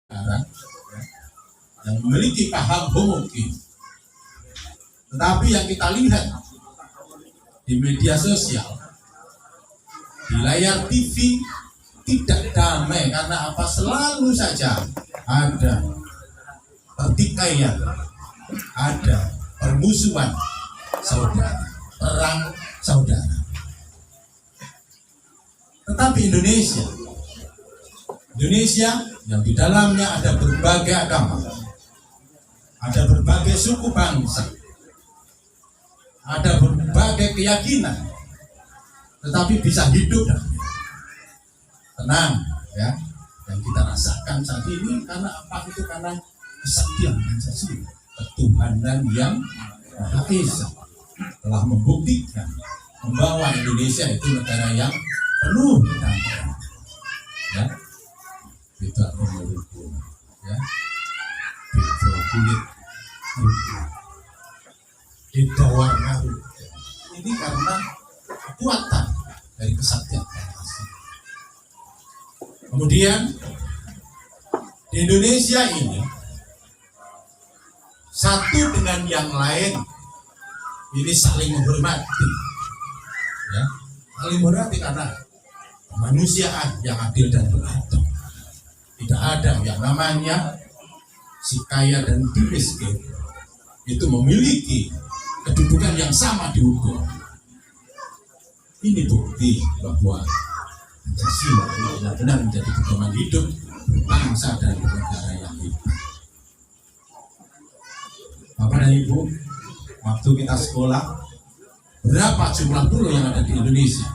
sekarang yang memiliki paham homogen. Tetapi yang kita lihat di media sosial, di layar TV tidak damai karena apa? Selalu saja ada pertikaian, ada permusuhan saudara, perang saudara. Tetapi Indonesia yang di dalamnya ada berbagai agama, ada berbagai suku bangsa, ada berbagai keyakinan, tetapi bisa hidup tenang, ya. Yang kita rasakan saat ini karena apa? Itu karena kesaktian Pancasila, ketuhanan yang Maha Esa telah membuktikan membawa Indonesia itu negara yang penuh kedamaian, ya. Itu agama hukum, ya. Itu kulit hukum, itu warna hukum. Ini karena kekuatan dari kesaktian Pancasila. Kemudian di Indonesia ini satu dengan yang lain ini saling menghormati, ya, saling menghormati karena kemanusiaan yang adil dan beradab. Tidak ada yang namanya si kaya dan si miskin itu memiliki kedudukan yang sama di hukum. Ini bukti bahwa Pancasila benar-benar menjadi pedoman hidup bangsa dan negara yang hebat. Bapak dan Ibu, waktu kita sekolah, berapa jumlah pulau yang ada di Indonesia?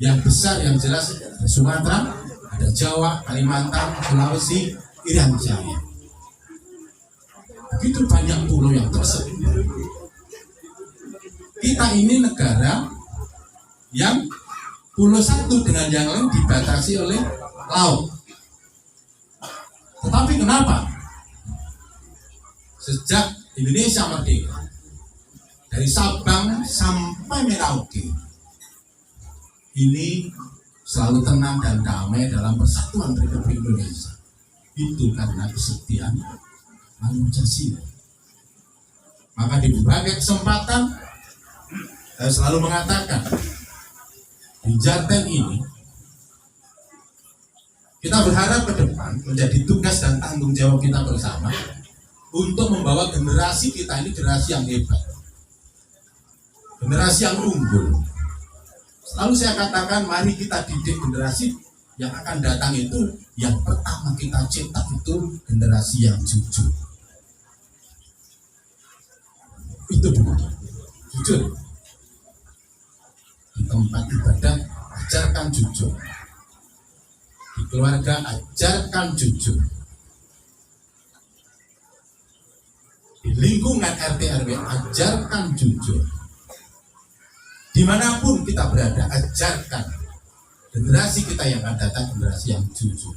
Yang besar, yang jelas ada Sumatera, ada Jawa, Kalimantan, Sulawesi, Irian Jaya. Begitu banyak pulau yang tersebar. Kita ini negara yang pulau satu dengan yang lain dibatasi oleh laut. Tetapi kenapa? Sejak Indonesia merdeka, dari Sabang sampai Merauke, ini selalu tenang dan damai dalam persatuan Republik Indonesia. Itu karena kesetiaan Pancasila. Maka di berbagai kesempatan saya selalu mengatakan, di Jateng ini kita berharap ke depan menjadi tugas dan tanggung jawab kita bersama untuk membawa generasi kita ini generasi yang hebat, generasi yang unggul. Selalu saya katakan, mari kita didik generasi yang akan datang itu, yang pertama kita cetak itu generasi yang jujur. Itu benar, jujur. Di tempat ibadah ajarkan jujur, di keluarga ajarkan jujur, di lingkungan RT RW ajarkan jujur. Dimanapun kita berada, ajarkan generasi kita yang akan datang generasi yang jujur.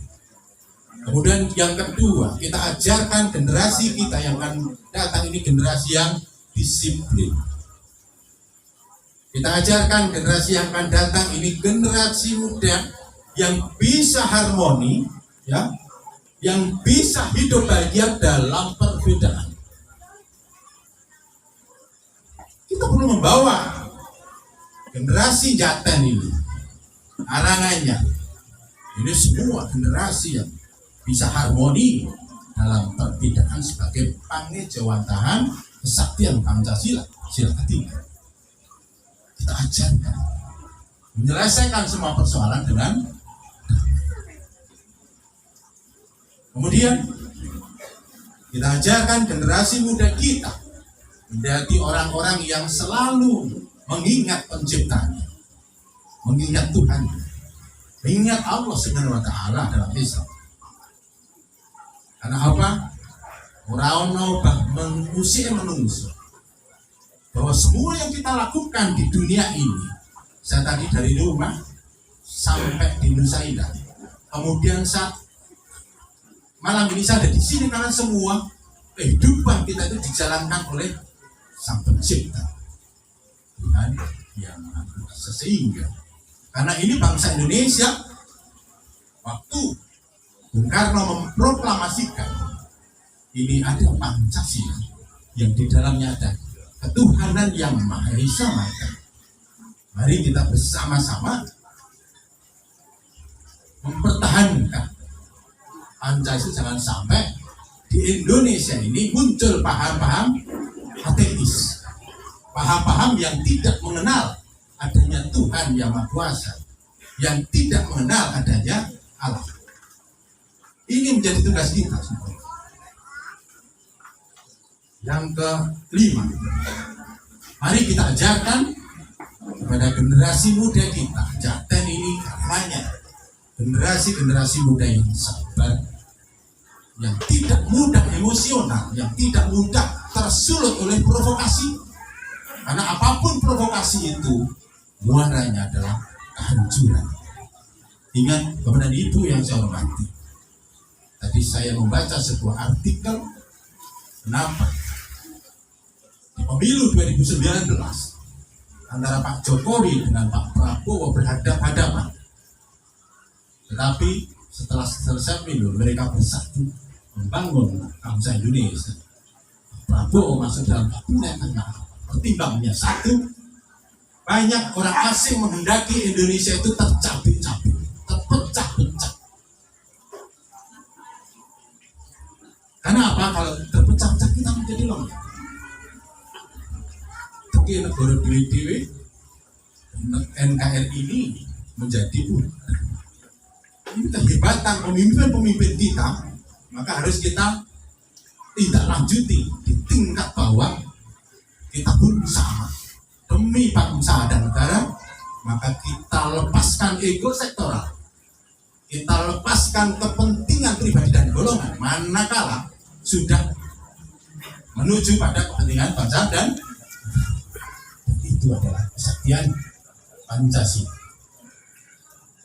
Kemudian yang kedua, kita ajarkan generasi kita yang akan datang ini generasi yang disiplin. Kita ajarkan generasi yang akan datang ini generasi muda yang bisa harmoni, ya, yang bisa hidup bahagia dalam perbedaan. Kita perlu membawa generasi Jateng ini, arangannya, ini semua generasi yang bisa harmoni dalam perbedaan sebagai pangejawantahan kesaktian Pancasila, sila ketiga. Kita ajarkan menyelesaikan semua persoalan dengan kemudian kita ajarkan generasi muda kita menjadi orang-orang yang selalu mengingat penciptanya, mengingat Tuhan, mengingat Allah Subhanahu wa Ta'ala dalam Islam. Karena apa? Orang-orang mengusir menungso bahwa semua yang kita lakukan di dunia ini, saya tadi dari rumah sampai di Nusa Indah, kemudian saat malam ini saya ada di sini karena semua kehidupan kita itu dijalankan oleh Sang Pencipta, Tuhan yang Maha Kuasa. Sehingga karena ini bangsa Indonesia, waktu Bung Karno memproklamasikan ini ada Pancasila yang di dalamnya ada ketuhanan yang Maha Esa. Maka mari kita bersama-sama mempertahankan Pancasila. Jangan sampai di Indonesia ini muncul paham-paham ateis, paham-paham yang tidak mengenal adanya Tuhan yang Maha Kuasa, yang tidak mengenal adanya Allah. Ini menjadi tugas kita semua. Yang kelima, mari kita ajarkan kepada generasi muda kita. Jaten ini karenanya generasi muda yang sabar, yang tidak mudah emosional, yang tidak mudah tersulut oleh provokasi. Karena apapun provokasi itu, muaranya adalah kehancuran. Ingat, kepada ibu yang saya hormati, tadi saya membaca sebuah artikel, kenapa di pemilu 2019 antara Pak Jokowi dengan Pak Prabowo berhadapan-hadapan, tetapi setelah selesai pemilu mereka bersatu membangun bangsa Indonesia. Pak Prabowo masuk dalam kabinet karena pertimbangannya satu, banyak orang asing menghendaki Indonesia itu tercabik-cabik, terpecah-pecah. Karena apa? Kalau terpecah-pecah kita menjadi lemah. Tapi negara dewi-dewi NKRI ini menjadi budak. Ini kehebatan pemimpin-pemimpin kita, maka harus kita tidak lanjuti di tingkat bawah. Kita pun sama demi bangsa dan negara, maka kita lepaskan ego sektoral, kita lepaskan kepentingan pribadi dan golongan, manakala sudah menuju pada kepentingan bangsa dan itu adalah kesaktian Pancasila.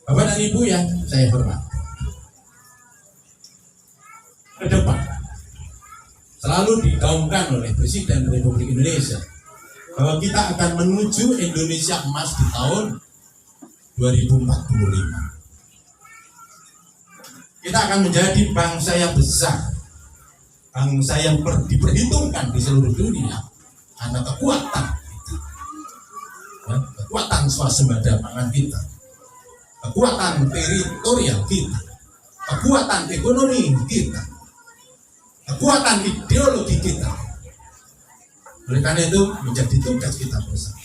Bapak dan Ibu yang saya hormati, ke depan selalu digaungkan oleh Presiden Republik Indonesia bahwa kita akan menuju Indonesia emas di tahun 2045. Kita akan menjadi bangsa yang besar, bangsa yang diperhitungkan di seluruh dunia karena kekuatan swasembada pangan kita, kekuatan teritorial kita, kekuatan ekonomi kita, kekuatan ideologi kita. Oleh karena itu menjadi tugas kita bersama,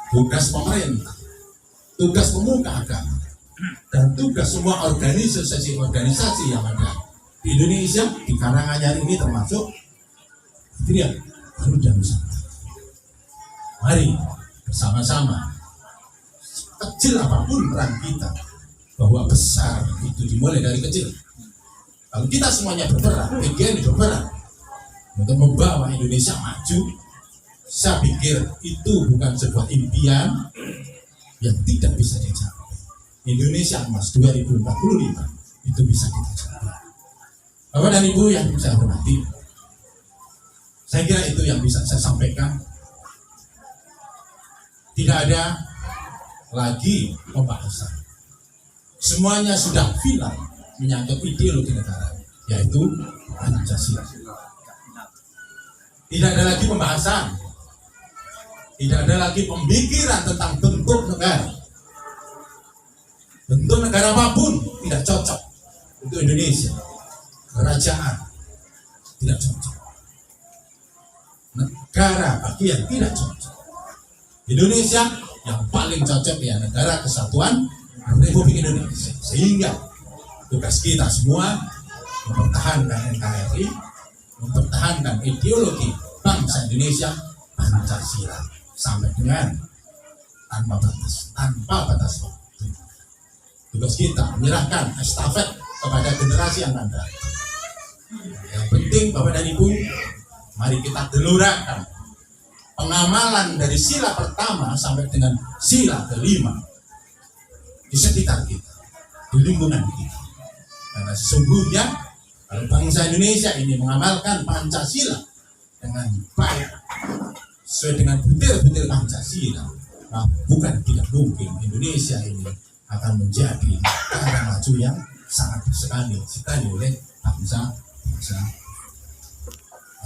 tugas pemerintah, tugas pemuka agama, dan tugas semua organisasi yang ada di Indonesia, di Karanganyar ini termasuk Triad Garuda Nusantara. Mari bersama-sama, kecil apapun peran kita, bahwa besar itu dimulai dari kecil. Kalau kita semuanya berperan, EGN berperan untuk membawa Indonesia maju, saya pikir itu bukan sebuah impian yang tidak bisa dicapai. Indonesia emas 2045 itu bisa kita capai. Bapak dan Ibu yang saya hormati, saya kira itu yang bisa saya sampaikan. Tidak ada lagi pembahasan. Semuanya sudah final menyangkut ideologi negara, yaitu Pancasila. Tidak ada lagi pembahasan, tidak ada lagi pemikiran tentang bentuk negara. Bentuk negara apapun tidak cocok untuk Indonesia. Kerajaan tidak cocok, negara bagian tidak cocok. Indonesia yang paling cocok ya negara kesatuan Republik Indonesia. Sehingga tugas kita semua mempertahankan NKRI, mempertahankan ideologi bangsa Indonesia Pancasila sampai dengan tanpa batas waktu. Tugas kita menyerahkan estafet kepada generasi yang akan datang. Yang penting Bapak dan Ibu, mari kita gelurakan pengamalan dari sila pertama sampai dengan sila kelima di sekitar kita, di lingkungan kita. Karena sesungguhnya kalau bangsa Indonesia ini mengamalkan Pancasila dengan baik, sesuai dengan butir-butir Pancasila, nah bukan tidak mungkin Indonesia ini akan menjadi negara maju yang sangat sekali oleh bangsa.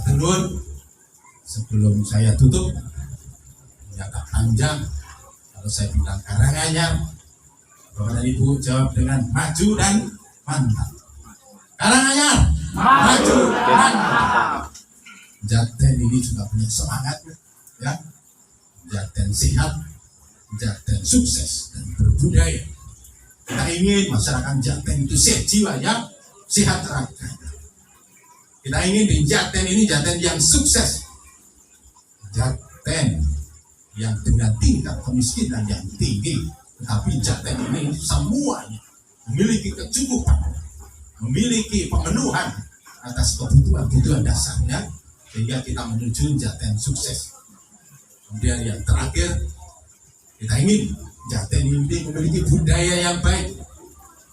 Tenun, sebelum saya tutup, agak panjang. Kalau saya bilang Karanganyar, Bapak dan Ibu jawab dengan maju dan mantap. Karanganyar, maju dan mantap. Jaten ini juga punya semangat, ya. Jaten sehat, Jaten sukses dan berbudaya. Kita ingin masyarakat Jaten itu sehat jiwanya, sehat raganya. Kita ingin di Jaten ini Jaten yang sukses, Jaten yang dengan tingkat kemiskinan yang tinggi, tetapi Jaten ini semuanya memiliki kecukupan, memiliki pemenuhan atas kebutuhan dasarnya, sehingga kita menuju Jaten sukses. Kemudian yang terakhir, kita ingin Jaten ini memiliki budaya yang baik,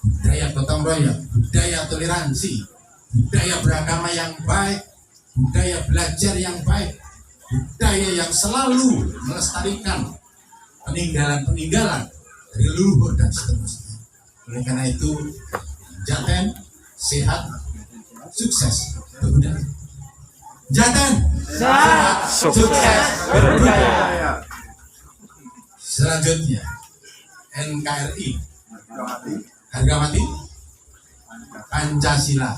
budaya gotong royong, budaya toleransi, budaya beragama yang baik, budaya belajar yang baik, budaya yang selalu melestarikan peninggalan-peninggalan dari leluhur dan seterusnya. Oleh karena itu, Jaten sehat, sukses, berbudaya. Jaten sehat, sukses, berbudaya. Selanjutnya, NKRI, harga mati, Pancasila,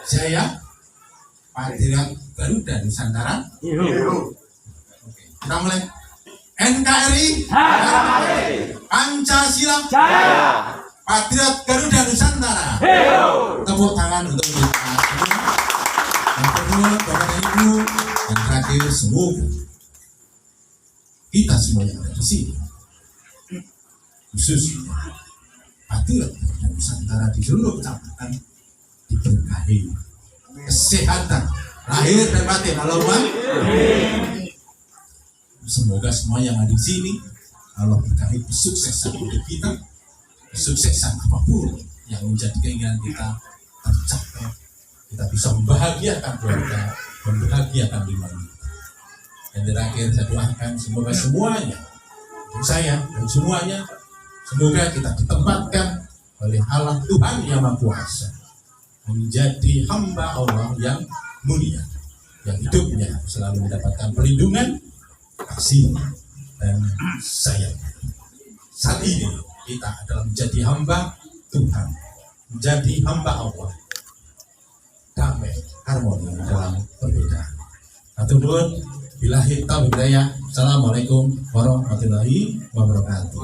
Jaya, Patriot Garuda Nusantara. Oke, kita mulai. NKRI, Pancasila, Jaya, Patriot Garuda Nusantara. Tepuk tangan untuk kita semua. Yang kedua, Bapak dan Ibu, yang terakhir, semoga kita semua yang ada di sini, khususnya Patriot Garuda Nusantara di seluruh kecamatan, diberkahi kesehatan lahir dan batin. Allahumma semoga semua yang ada di sini Allah berkahi kesuksesan untuk kita, kesuksesan apapun yang menjadi keinginan kita tercapai. Kita bisa membahagiakan keluarga, membahagiakan lingkungan kita. Dan terakhir saya doakan semoga semuanya, untuk saya dan semuanya, semoga kita ditempatkan oleh Allah Tuhan yang Maha Kuasa menjadi hamba Allah yang mulia, yang hidupnya selalu mendapatkan perlindungan, kasih, dan sayang. Saat ini kita adalah menjadi hamba Tuhan, menjadi hamba Allah, damai, harmoni dalam perbedaan. Atur billahi taufiq hidayah. Assalamualaikum warahmatullahi wabarakatuh.